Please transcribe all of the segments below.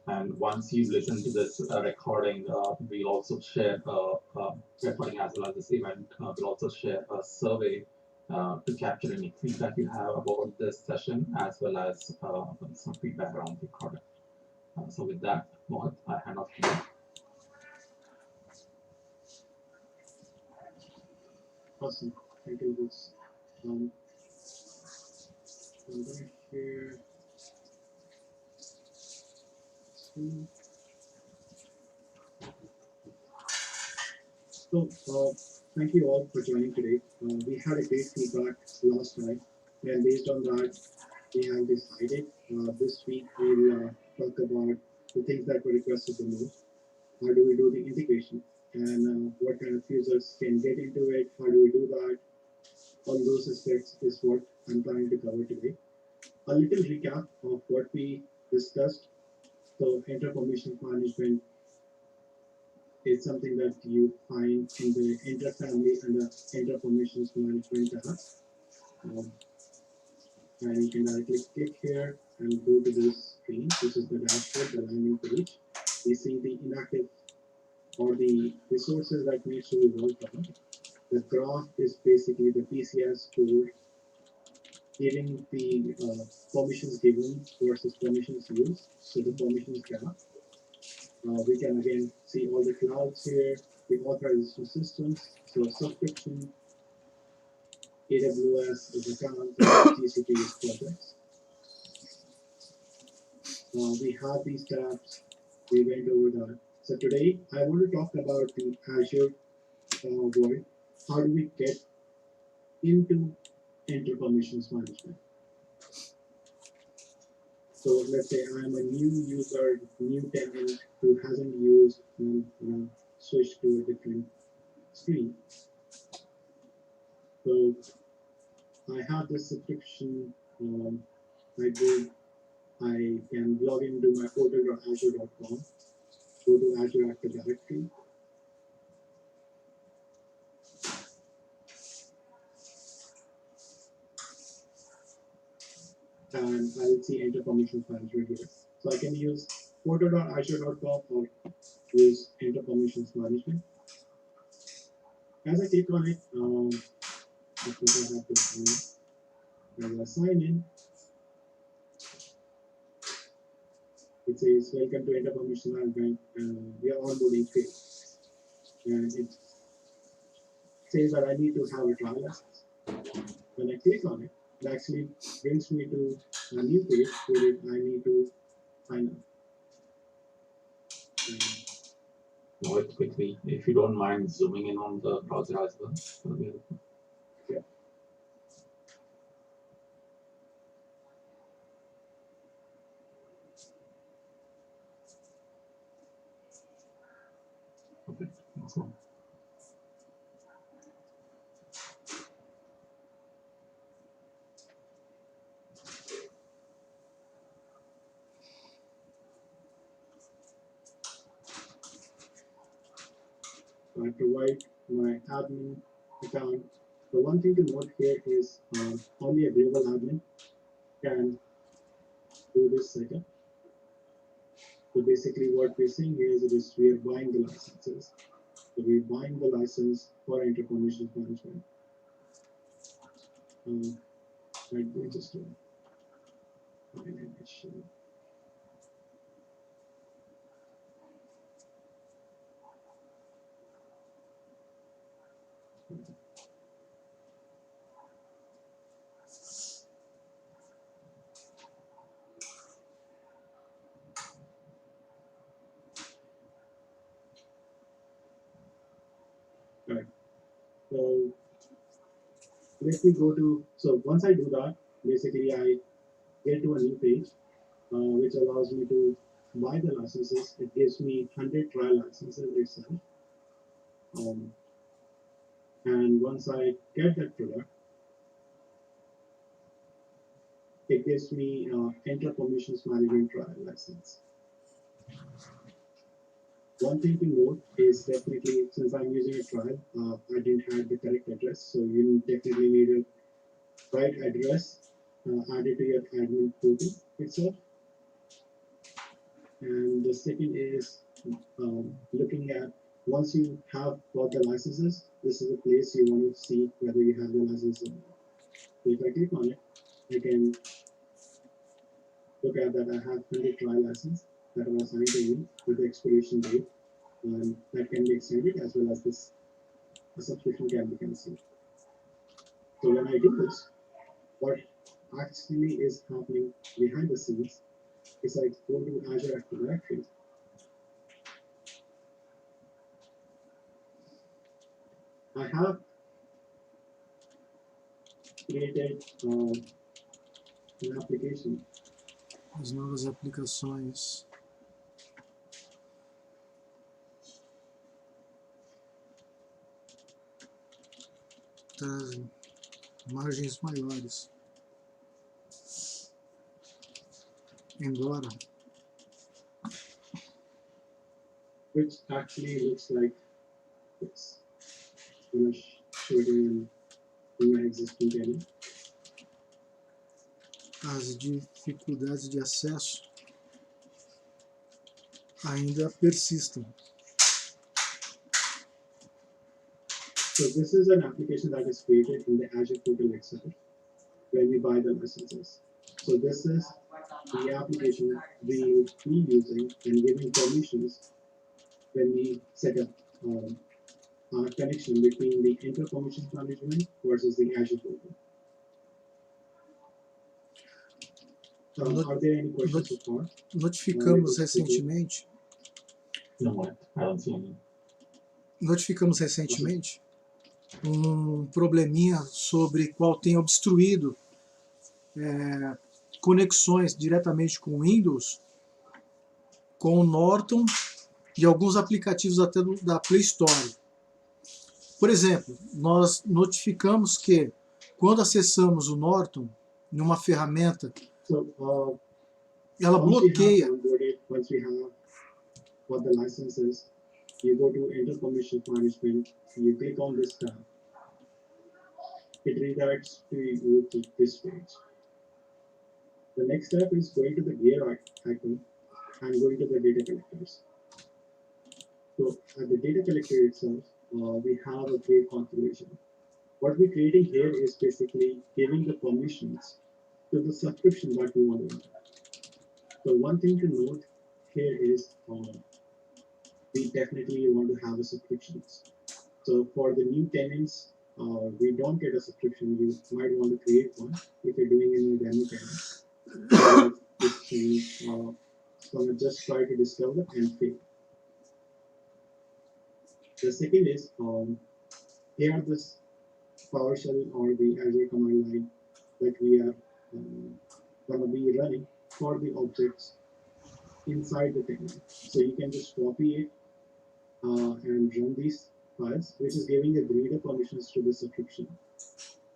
And once you listen to this recording, we'll also share recording as well as this event. We'll also share a survey to capture any feedback you have about this session, as well as some feedback around the recording. So with that, Mohit, I hand off to you. Awesome. Thank you, Bruce. I'm going to share screen. So, thank you all for joining today. We had a great feedback last night, and based on that, we have decided this week we'll talk about the things that were requested the most. How do we do the integration, and what kind of users can get into it? How do we do that? All those aspects is what I'm planning to cover today. A little recap of what we discussed. So, inter-permission management is something that you find in the inter-family and the inter-permissions management tab. And you can directly click here and go to this screen. This is the dashboard, the landing page. We see the inactive or the resources that needs to be worked on. The graph is basically the PCS code giving the permissions given versus permissions used. So the permissions graph. We can again see all the clouds here, the authorization systems, so subscription, AWS is accounts, and GCP is projects. We have these tabs, we went over that. So today I want to talk about the Azure world. How do we get into inter-permissions management? So let's say I'm a new user, new tenant who hasn't used and switched to a different screen. So I have this subscription. I can log into my portal.azure.com, go to Azure Active Directory. And I will see Enter Permissions Management here. So I can use portal.azure.com or use Enter Permissions Management. As I click on it, of course I have to sign in. As I sign in, it says, welcome to Enter Permissions Management. We are onboarding phase. And it says that I need to have a trial license. When I click on it, it actually brings me to a new page where I need to sign up. Mohit, quickly, if you don't mind zooming in on the browser as well. Yeah. Okay, excellent. So I provide my admin account. The one thing to note here is only a global admin can do this setup. So basically what we're seeing here is we are buying the licenses. So we're buying the license for inter-permissions management. Right, we just do an issue. Right. So let me go to, so once I do that, basically I get to a new page, which allows me to buy the licenses. It gives me 100 trial licenses itself. And once I get that product, it gives me Enter Permissions Management trial license. One thing to note is definitely, since I'm using a trial, I didn't have the correct address, so you definitely need a right address added to your admin portal itself. And The second is looking at once you have got the licenses, this is a place you want to see whether you have the license or not. So if I click on it, I can look at that I have 100 trial license that are assigned to me with the expiration date, and that can be extended as well as this the subscription can be cancelled. So when I do this, what actually is happening behind the scenes is I go to Azure Active Directory. I have created an application. As novas aplicações trazem margens maiores. Embora Which actually looks like this. I'm going to show it in my existing tenant. as dificuldades de acesso ainda persistam. So this is an application that is created in the Azure portal itself when we buy the licenses. So this is the application we would be using and giving permissions when we set up our connection between the inter-permissions management versus the Azure portal. Are there any questions so far? Notificamos recentemente. No, I don't see any. Notificamos recentemente probleminha sobre qual tem obstruído conexões diretamente com o Windows, com o Norton e alguns aplicativos até da Play Store. Por exemplo, nós notificamos que quando acessamos o Norton em uma ferramenta, ela bloqueia. Once we have what the license is, you go to Inter-Permission Management, you click on this tab, it redirects to you to this page. The next step is going to the gear icon and going to the data collectors. So at the data collector itself, we have a great configuration. What we're creating here is basically giving the permissions to the subscription that we want to run. So one thing to note here is we definitely want to have a subscription. So for the new tenants, we don't get a subscription. You might want to create one if you're doing any demo tenant. So just try to discover and fail. The second is here this PowerShell or the Azure command line that we are going to be running for the objects inside the tenant. So you can just copy it and run these files, which is giving the reader permissions to the subscription.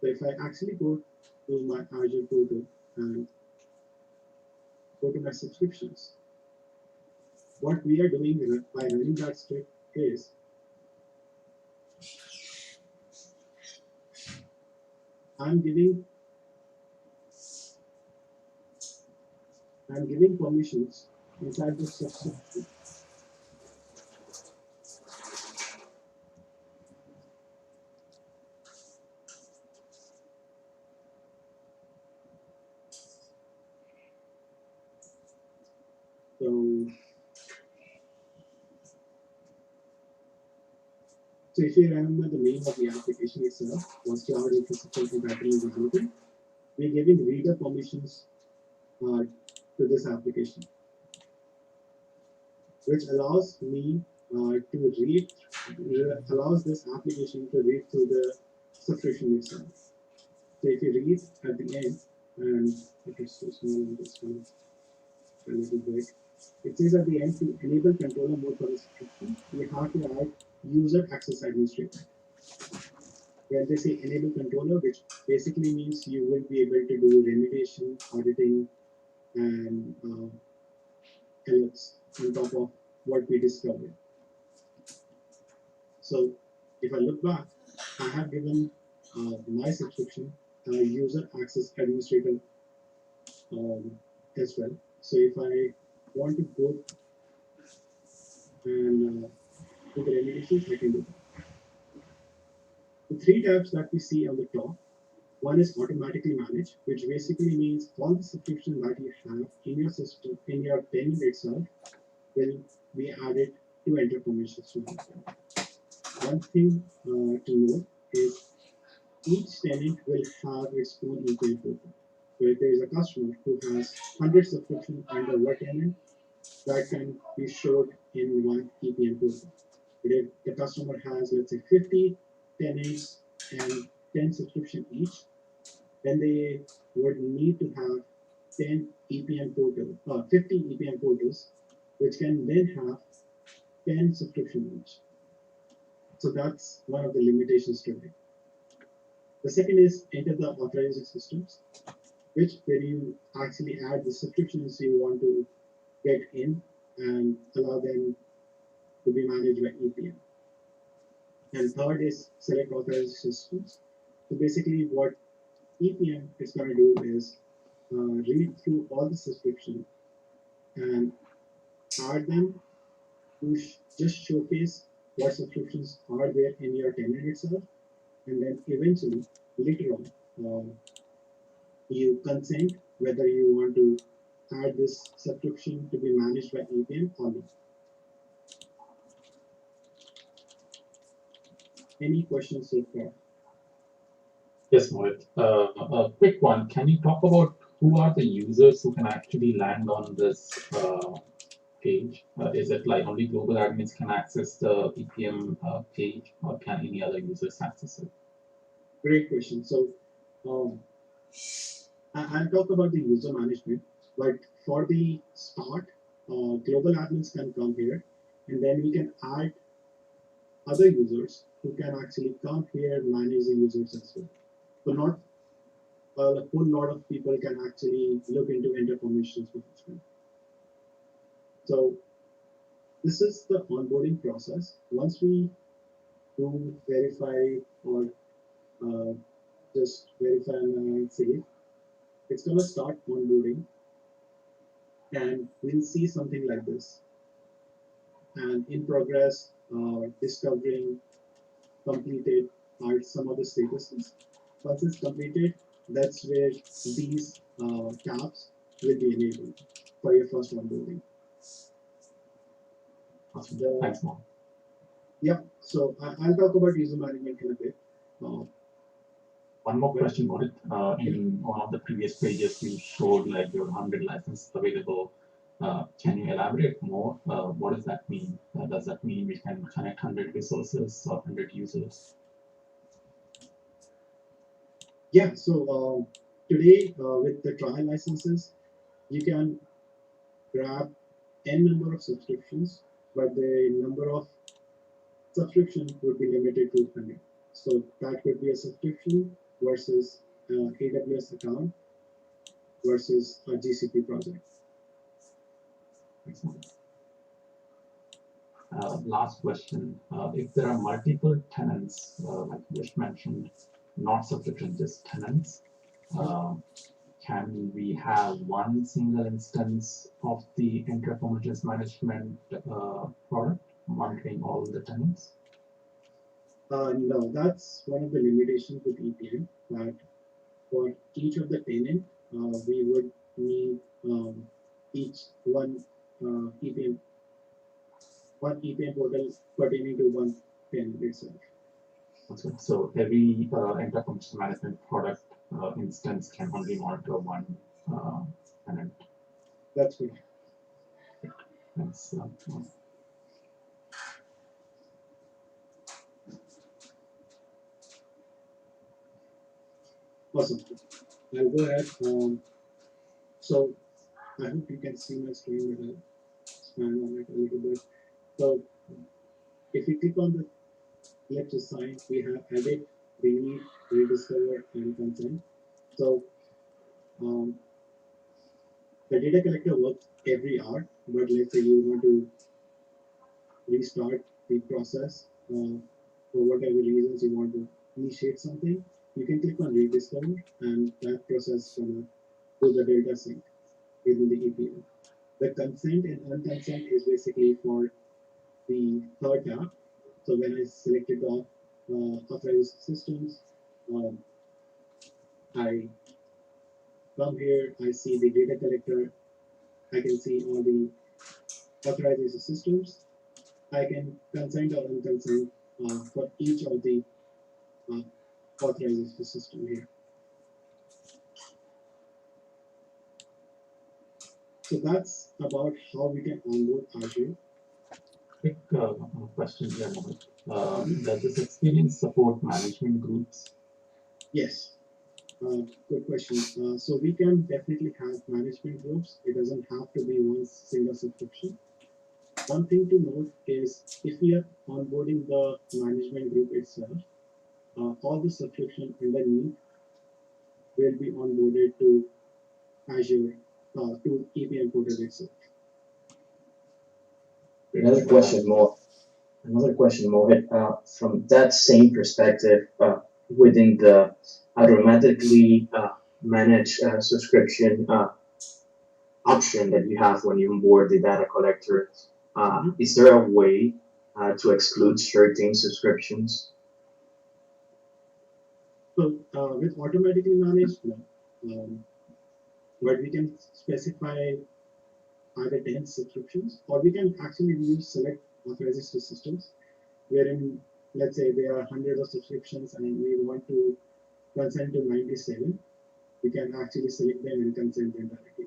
So if I actually go to my Azure portal and go to my subscriptions, what we are doing by running that script is I'm giving permissions inside the subscription. So if you remember the name of the application itself was Cloud Infrastructure Battery Visibility, we're giving reader permissions to this application, which allows me to read, allows this application to read through the subscription itself. So if you read at the end, and it is so small and this one a little big, it says at the end to enable controller mode for the subscription, you have to add user access administrator. When they say enable controller, which basically means you will be able to do remediation, auditing, and alerts on top of what we discovered. So if I look back, I have given my subscription user access administrator as well. So if I want to go and do the remediations, I can do that. The three tabs that we see on the top, one is automatically managed, which basically means all the subscriptions that you have in your system, in your tenant itself, will be added to enter permissions to happen. One thing to note is each tenant will have its own EPM portal. So if there is a customer who has 100 subscriptions under one tenant, that can be showed in one EPM portal. But if the customer has, let's say, 50 tenants and 10 subscription each, then they would need to have 10 EPM portal, 50 EPM portals, which can then have 10 subscription each. So that's one of the limitations to it. The second is enter the authorization systems, which where you actually add the subscriptions you want to get in and allow them to be managed by EPM. And third is select authorization systems. So basically what EPM is going to do is read through all the subscriptions and add them to just showcase what subscriptions are there in your tenant itself, and then eventually later on you consent whether you want to add this subscription to be managed by EPM or not. Any questions so far? Yes, Mohit. A quick one. Can you talk about who are the users who can actually land on this page? Is it like only global admins can access the EPM page, or can any other users access it? Great question. So um, I'll talk about the user management, but for the start, global admins can come here, and then we can add other users who can actually come here manage the users as well. So not a whole lot of people can actually look into enter permissions management. So this is the onboarding process. Once we do verify or uh, just verify and save, it's going to start onboarding, and we'll see something like this. And in progress, discovering, completed are some of the statuses. Once it's completed, that's where these tabs will be enabled for your first onboarding. Awesome. The, Thanks, Mohit. yeah, so I'll talk about user management in a bit. One more question, Mohit. In one of the previous pages, you showed like your 100 licenses available. Can you elaborate more? What does that mean? Does that mean we can connect 100 resources or 100 users? Yeah, so today with the trial licenses, you can grab n number of subscriptions, but the number of subscription would be limited to 100. So that could be a subscription versus AWS account versus a GCP project. Excellent. Last question. If there are multiple tenants, like you just mentioned, not subscription, just tenants, can we have one single instance of the inter-permissions management product monitoring all the tenants? No, that's one of the limitations with EPM, that for each of the tenant, we would need each one EPM portal pertaining to one tenant itself. Okay. So every inter-permissions management product instance can only monitor one tenant. That's correct. Thanks. Awesome. I'll go ahead. So I hope you can see my screen, but I'll expand on it a little bit. So if you click on the left side, we have edit, delete, rediscover, and consent. So the data collector works every hour, but let's say you want to restart the process for whatever reasons you want to initiate something, you can click on rediscover, and that process is gonna do the data sync within the EPM. The consent and unconsent is basically for the third tab. So when I selected the authorized systems, um, I come here, I see the data collector, I can see all the authorized systems, I can consent or unconsent for each of the uh, authorized system here. So that's about how we can onboard Azure. Quick question here, Mohit. Does this experience support management groups? Yes, good question. So we can definitely have management groups. It doesn't have to be one single subscription. One thing to note is if we are onboarding the management group itself, all the subscription underneath will be onboarded to Azure, to EPM portal itself. Another question, Mohit, from that same perspective, within the automatically managed subscription option that you have when you onboard the data collector, is there a way to exclude certain subscriptions? So with automatically managed, no. But we can specify either 10 subscriptions, or we can actually use select authorization systems, wherein let's say there are hundreds of subscriptions and we want to consent to 97, we can actually select them and consent them directly.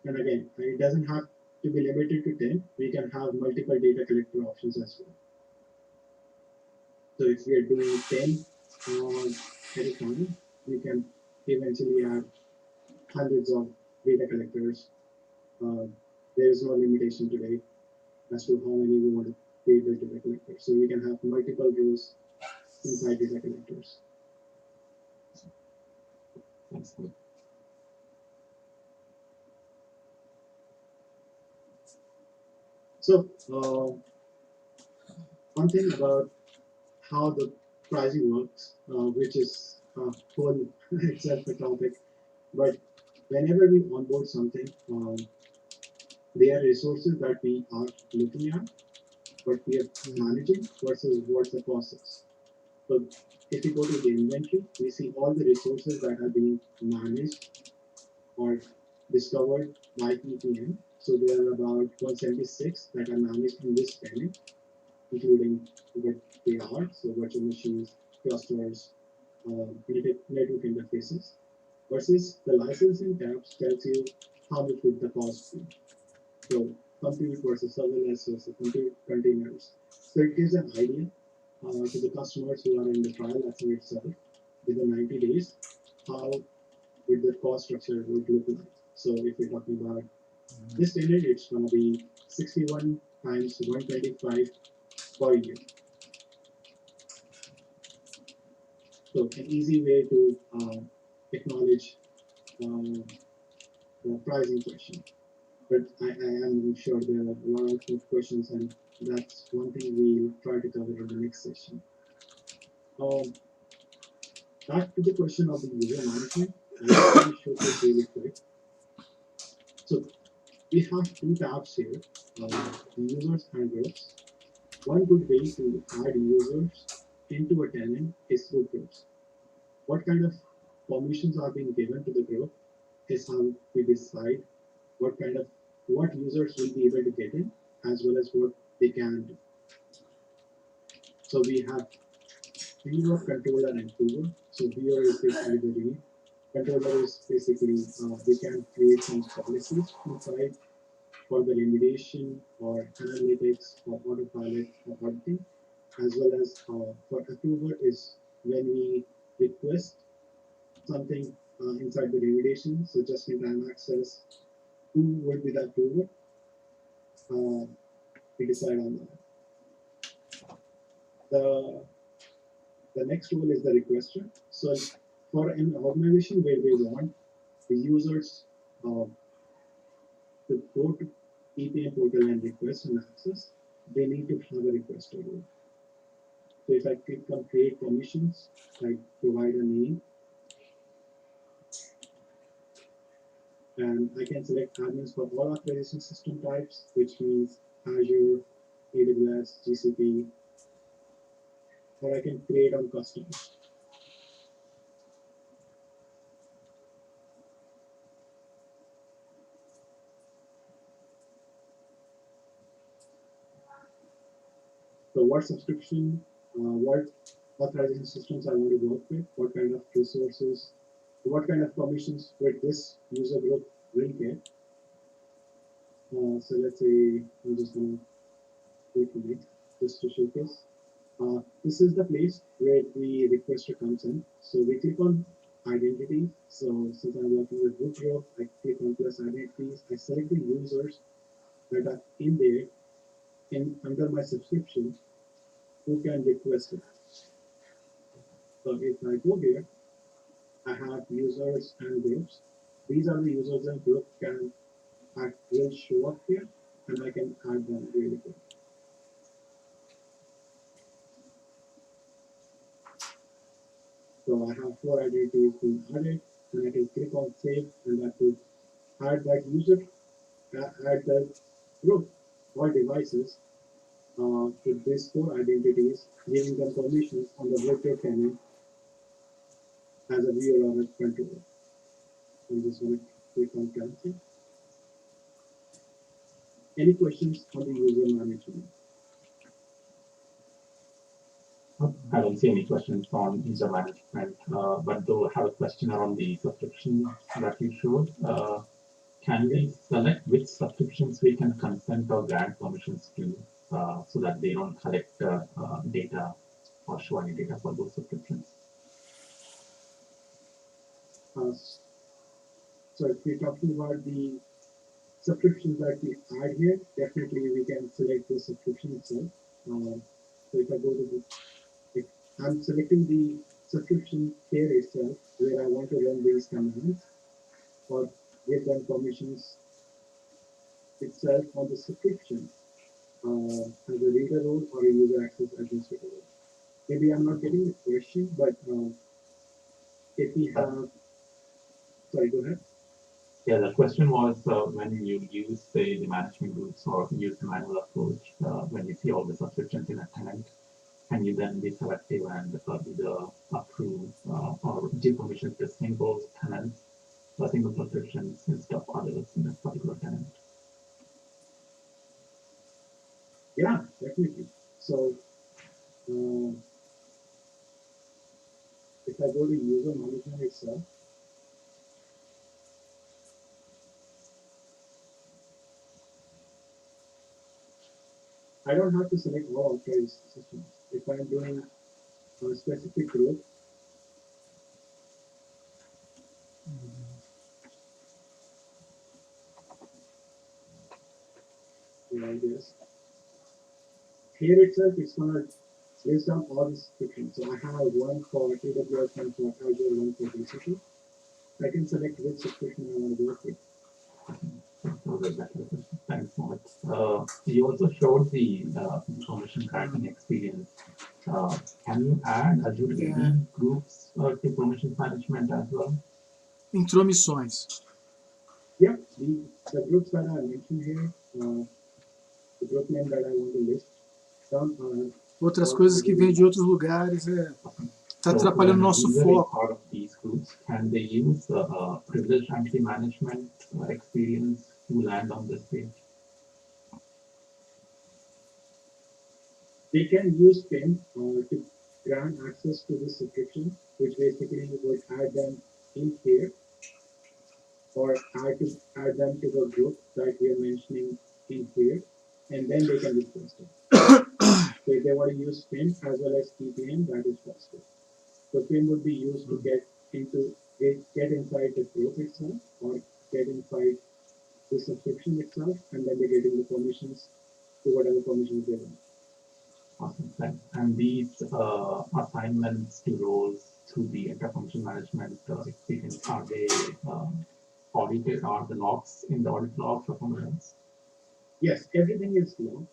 And again, it doesn't have to be limited to 10. We can have multiple data collector options as well. So if we are doing 10 at a time, we can eventually add hundreds of data collectors. There is no limitation today as to how many we want to create the data collectors. So we can have multiple rows inside data collectors. Thanks, Mohit. So one thing about how the pricing works, which is whole itself a topic, but whenever we onboard something, there are resources that we are looking at, what we are managing versus what's the process. So if we go to the inventory, we see all the resources that are being managed or discovered by EPM. So there are about 176 that are managed in this tenant, including what they are, so virtual machines, clusters, network interfaces, versus the licensing tabs tells you how much would the cost be. So compute versus serverless versus compute containers. So it gives an idea to the customers who are in the trial access itself within 90 days, how would the cost structure would look like. So if we're talking about this tenant, it's going to be 61 times 125 per year. So an easy way to acknowledge the pricing question. But I am sure there are a lot of more questions, and that's one thing we'll try to cover in the next session. Back to the question of the user management, I'll show this really quick. So we have two tabs here, users and groups. One good way to add users into a tenant is through groups. What kind of permissions are being given to the group is how we decide what users will be able to get in, as well as what they can do. So we have viewer, controller, and viewer. So viewer is basically the read. Controller is basically we can create some policies inside for the remediation or analytics or autopilot or auditing, as well as for approver is when we request something inside the remediation, so just-in-time access, who would be the approver, we decide on that. The next role is the requester. So for an organization where we want the users to go to EPM portal and request an access, they need to have a requester role. So if I click on create permissions, I provide a name. And I can select admins for all authorization system types, which means Azure, AWS, GCP, or I can create on custom. So what subscription, what authorization systems I want to work with, what kind of resources, what kind of permissions with this user group will get. So let's say I'm just going to click next just to showcase. This is the place where the requester comes in. So we click on identity. So since I'm working with root group, I click on plus identities. I select the users that are in there in under my subscription who can request it. So if I go here, I have users and groups. These are the users and group will show up here, and I can add them really quick. So I have 4 identities being added, and I can click on save, and that will add that user, add the group or devices with these 4 identities, giving them permissions on the virtual tenant as a viewer or a controller. I'm just going to click on cancel. Any questions on the user management? I don't see any questions on user management, but do have a question around the subscriptions that you showed. Can we select which subscriptions we can consent or grant permissions to so that they don't collect data or show any data for those subscriptions? So if we're talking about the subscriptions that we add here, definitely we can select the subscription itself. So if I go to if I'm selecting the subscription here itself, where I want to run these commands or give them permissions itself on the subscription as a reader role or a user access administrator role. Maybe I'm not getting the question, but if we have, sorry, go ahead. Yeah, the question was when you use, say, the management groups or use the manual approach, when you see all the subscriptions in a tenant, can you then be selective and either approve or give permission to single tenants or single subscriptions instead of others in a particular tenant? Yeah, definitely. So if I go to user management itself, I don't have to select all authorized systems. If I'm doing a specific group, yes, here itself it's gonna list down all the subscriptions. So I have one for AWS, one for Azure, one for GCP. I can select which subscription I want to work with. Thanks so much. You also showed the permission tracking experience. Can you add Azure AD groups to permission management as well? Intromissões. Yeah, the groups that I mentioned here, the group name that I want to list down are Outras coisas que vêm de outros lugares está atrapalhando o nosso foco. Part of these groups, can they use privileged entity management experience to land on this page? They can use PIN to grant access to the subscription, which basically would add them in here or add them to the group that we are mentioning in here, and then they can request it. So if they want to use PIN as well as TPM, that is possible. So PIN would be used to get inside the group itself or get inside the subscription itself, and then they're getting the permissions to whatever permissions they want. Awesome, thanks. And these assignments to roles through the interfunction management experience, are they audited? Are the logs in the audit logs or somewhere else? Yes, everything is logged.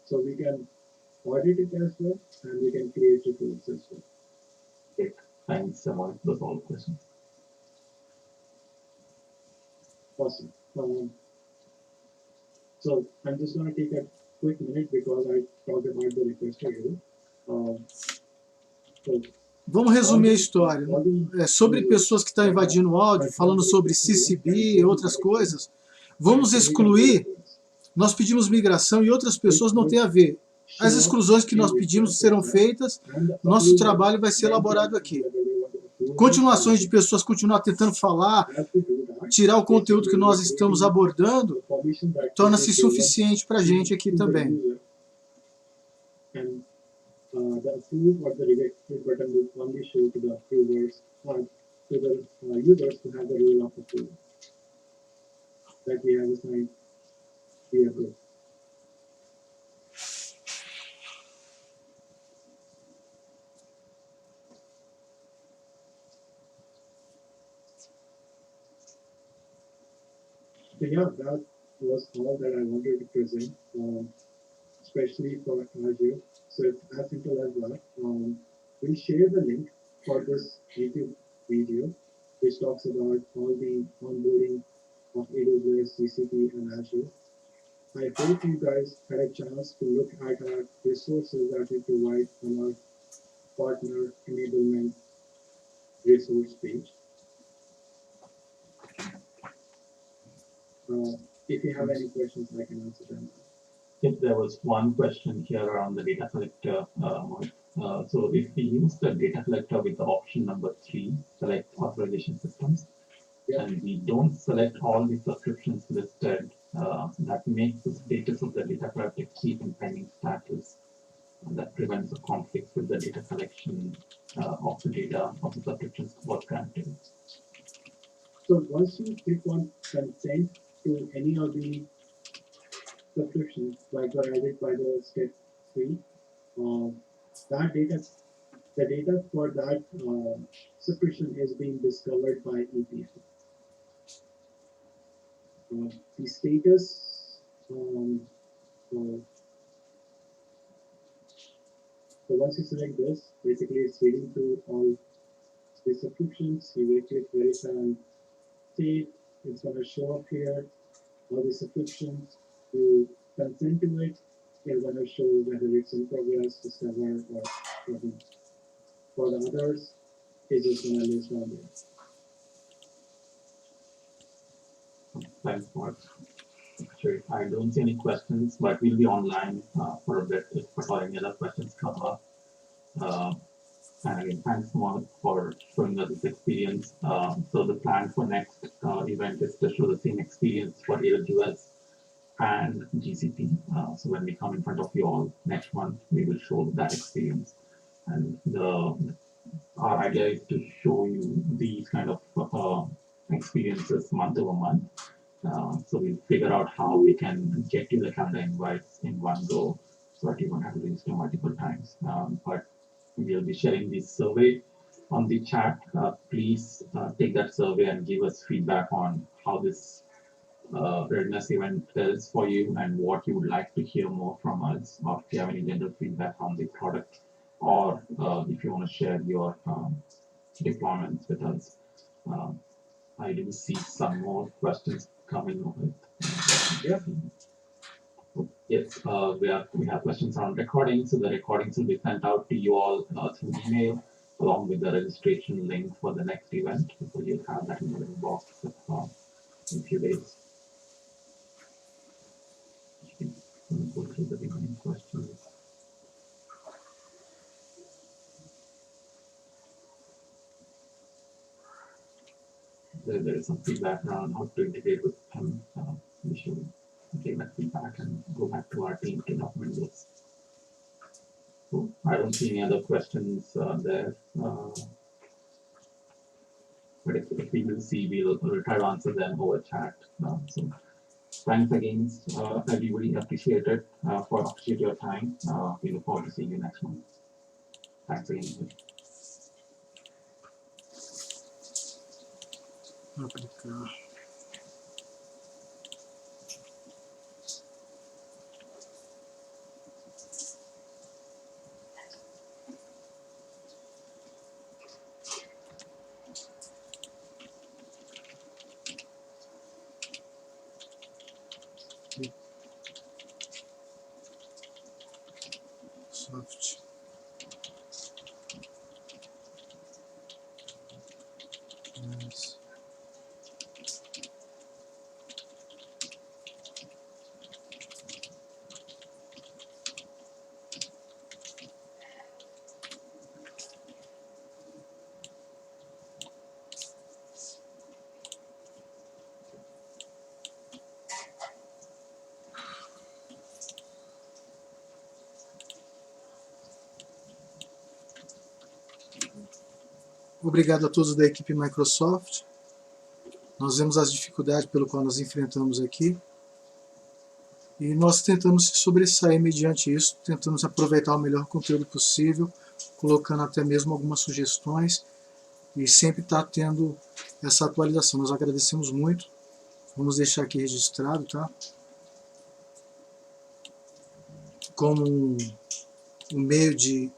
So we can audit it as well, and we can create reports as well. Great. Thanks, Samal. Those are all the questions. Awesome. So I'm just going to take a quick minute because I talked about the request already. So Vamos resumir a história. Sobre pessoas que estão invadindo o áudio, falando sobre CCB e outras coisas, vamos excluir. Nós pedimos migração e outras pessoas não têm a ver. As exclusões que nós pedimos serão feitas, nosso trabalho vai ser elaborado aqui. Continuações de pessoas continuar tentando falar, tirar o conteúdo que nós estamos abordando, torna-se suficiente para a gente aqui também. The approve or the rejected button will only show to the approvers or to the users who have the role of approval that we have assigned via group. So yeah, that was all that I wanted to present, especially for Azure. So it's as simple as that. We'll share the link for this YouTube video, which talks about all the onboarding of AWS, GCP, and Azure. I hope you guys had a chance to look at our resources that we provide on our partner enablement resource page. If you have any questions, I can answer them. If there was one question here around the data collector, so if we use the data collector with the option number 3, select authorization systems, and we don't select all the subscriptions listed, that makes the status of the data collector keep in pending status. And that prevents the conflicts with the data collection of the data of the subscriptions was granted. So once you click on consent to any of the subscriptions, like were added by the step 3, that data, the data for that subscription is being discovered by API. The status, so once you select this, basically it's reading through all the subscriptions. You will click verify and save. It's going to show up here all the subscriptions. You consent to it. It's going to show whether it's in progress, discover, or something. For the others, it's just going to list down there. Thanks, Mark. Sure. I don't see any questions, but we'll be online for a bit if any other questions come up. And again, thanks, Mark, for showing us this experience. So the plan for next event is to show the same experience for AWS and GCP. So when we come in front of you all next month, we will show that experience. And our idea is to show you these kind of experiences month over month. So we'll figure out how we can get you the calendar invites in one go so that you won't have to register multiple times. But we'll be sharing this survey on the chat. Please take that survey and give us feedback on how this readiness event is for you and what you would like to hear more from us, or if you have any general feedback on the product, or if you want to share your deployments with us. I do see some more questions coming with. Yes, we have questions on recording. So the recordings will be sent out to you all through email, along with the registration link for the next event. So you'll have that in your inbox in a few days. Go through the remaining questions. There is some feedback around how to integrate with them. We should take that feedback and go back to our team to document this. So I don't see any other questions there. But if we will see, we'll try to answer them over chat. So thanks again, everybody. Appreciate it. Appreciate your time. We look forward to seeing you next month. Thanks again. Aplicar. Microsoft. Yes. Obrigado a todos da equipe Microsoft. Nós vemos as dificuldades pelo qual nós enfrentamos aqui. E nós tentamos se sobressair mediante isso, tentamos aproveitar o melhor conteúdo possível, colocando até mesmo algumas sugestões e sempre está tendo essa atualização. Nós agradecemos muito. Vamos deixar aqui registrado, tá? Como um meio de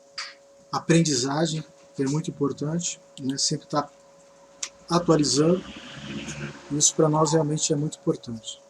aprendizagem, que é muito importante, né? Sempre está atualizando. Isso para nós realmente é muito importante.